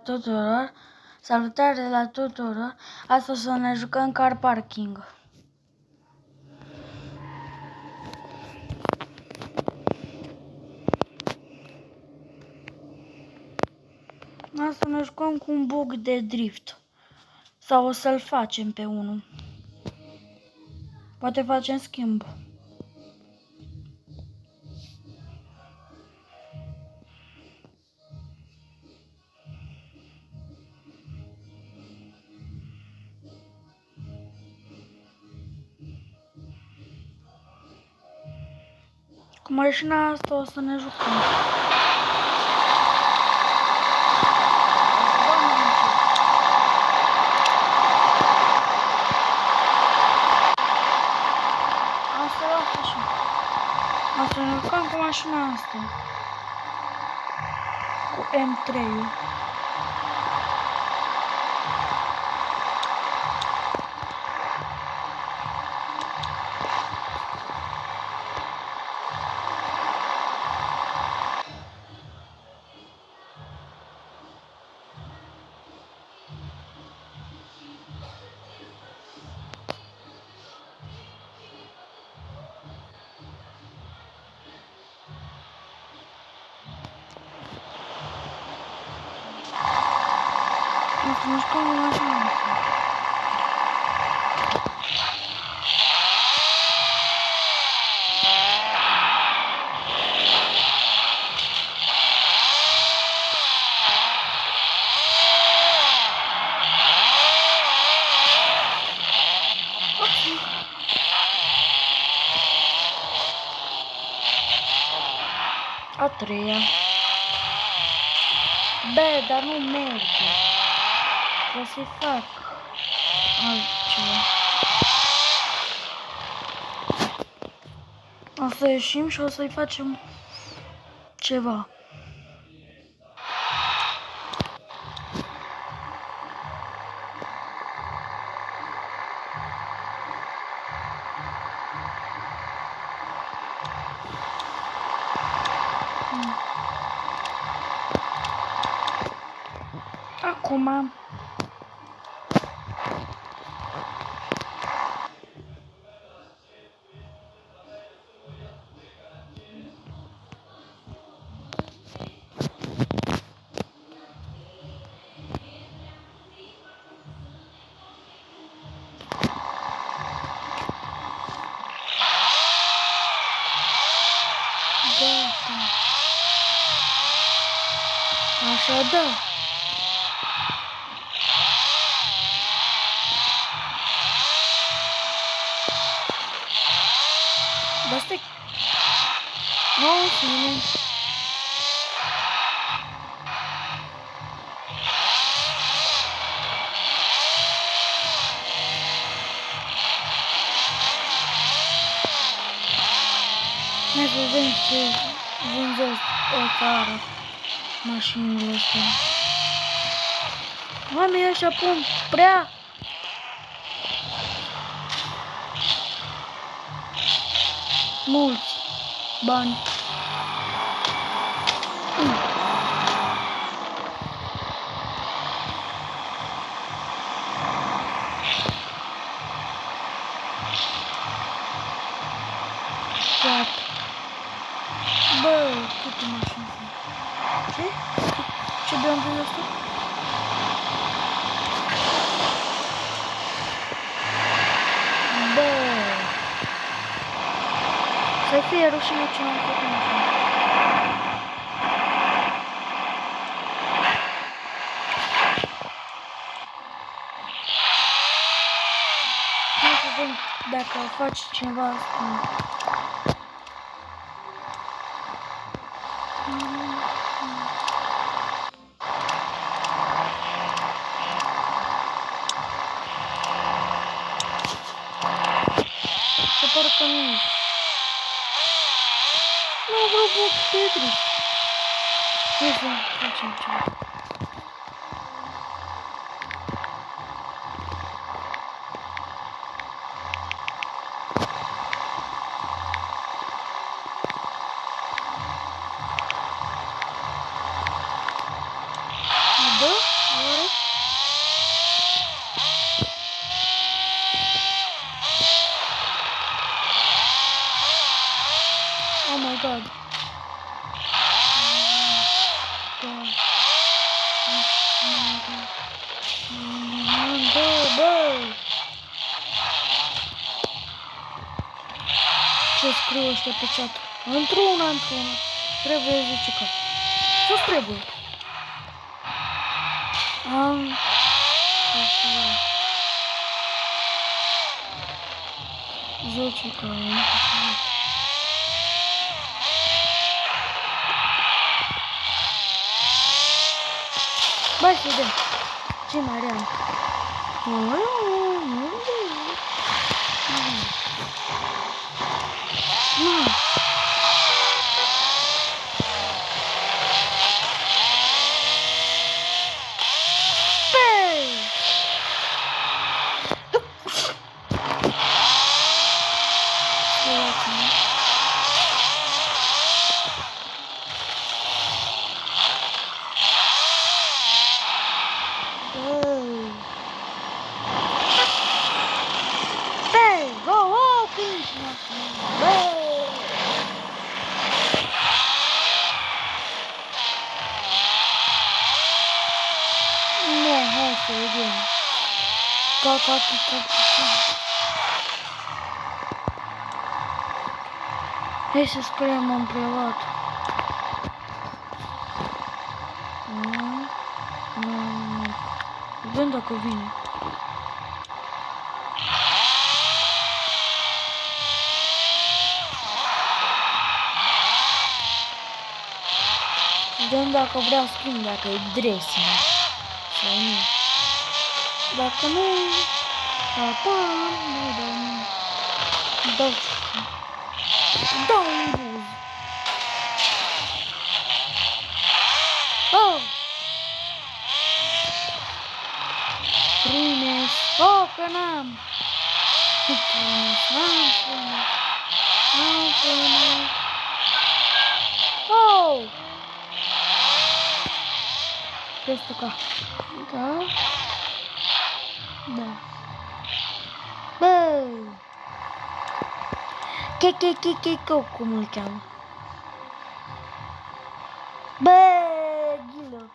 tuturor! Salutare la tuturor! Astăzi să ne jucăm car parking. Asta ne jucăm cu un bug de drift. Sau o să-l facem pe unul. Poate facem schimb. Cu mașina asta o să ne jucăm. Asta ne jucăm cu mașina asta. Cu M3-ul. Să ne jucăm cu mașina asta. A treia. Bă, dar nu merge. Trebuie să-i fac altceva. O să ieșim și o să-i facem ceva. Acum așa da. Da, stai. Nu, fine. Hai să vedem ce vânzesc o țară. Mașinile astea. Oamenii ăștia pun prea mulți bani. Bă, câte mașini sunt? Ce? Ce blândul ăsta? Bă! Să fie rușine ce m-am făcut mașina. Hai să vedem dacă face cineva asta. Se pare că nu e. Nu vreau bloc Petri. Ce să facem ceva? Da? God. Ce scriu ăștia pe chat? Într-una. Trebuie, zice că. Ce trebuie? Zice că. Vai să vedem. Ce mai are? Hai să scriem în privat. Vedem dacă vine. Vedem dacă vrea schimb, dacă e dressing sau nu. Dacă nu, dau un buz. Oh! Frumos! Oh, că n-am! Frumos! Oh! Peste ca. Da? Da. Bă! Cum îl cheamă? Bă, ghilă!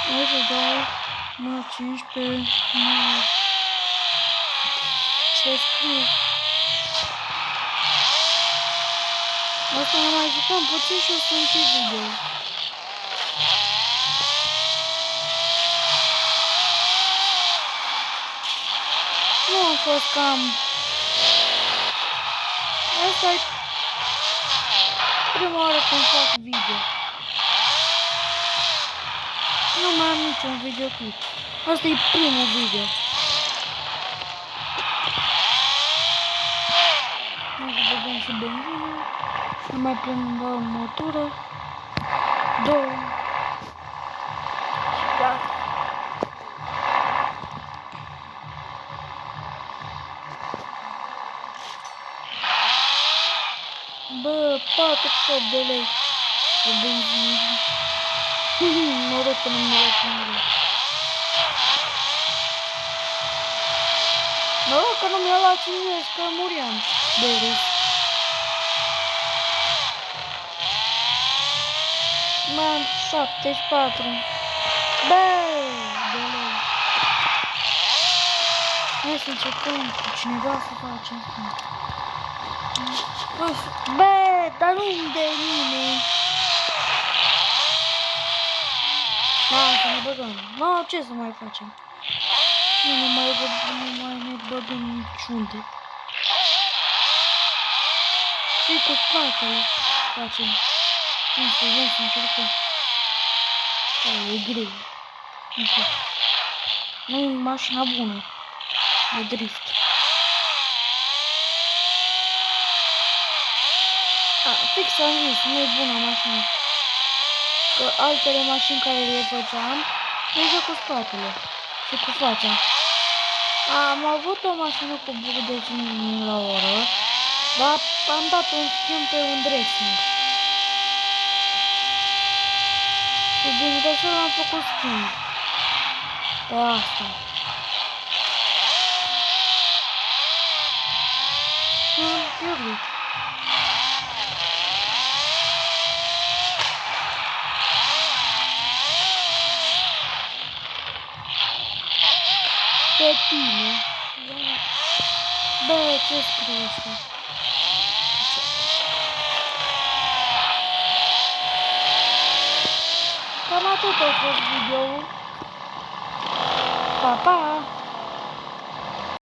O să dau mă 15, ce scriu? Asta mai jucam puțin și o să închid video. Nu am fost cam... Asta e prima oară când fac video. Nu mai am niciun videoclip. Asta e primul video. Nu să vedem și benzină. Nu mai plimbăm motoră. 2. Și gata. Bă, 48 de lei de benzină. Noroc că nu-mi Noroc că nu mi-a luat 50, că muriam de râs. M-am 74. Bă, de lei. Hai să încercăm cu cineva să facem. Bă, dar nu-mi de nimeni. Hai să ne băgăm. No, ce să mai facem? Nu mai ne băgăm niciunde. Și cu spatele facem. Nu știu, vrem să încercăm. E greu. Nu știu. Nu e mașina bună de drift. Fix am zis, nu e bună mașina. Că altele mașini care le făceam, merge cu spatele și cu fața. Am avut o mașină cu bug de 5 la oră, dar am dat un schimb pe un dressing. Și din greșeală am făcut schimb. Pe asta. E glitch. Pe tine. Bă, ce scrie asta? Cam atât a fost video-ul. Pa, pa!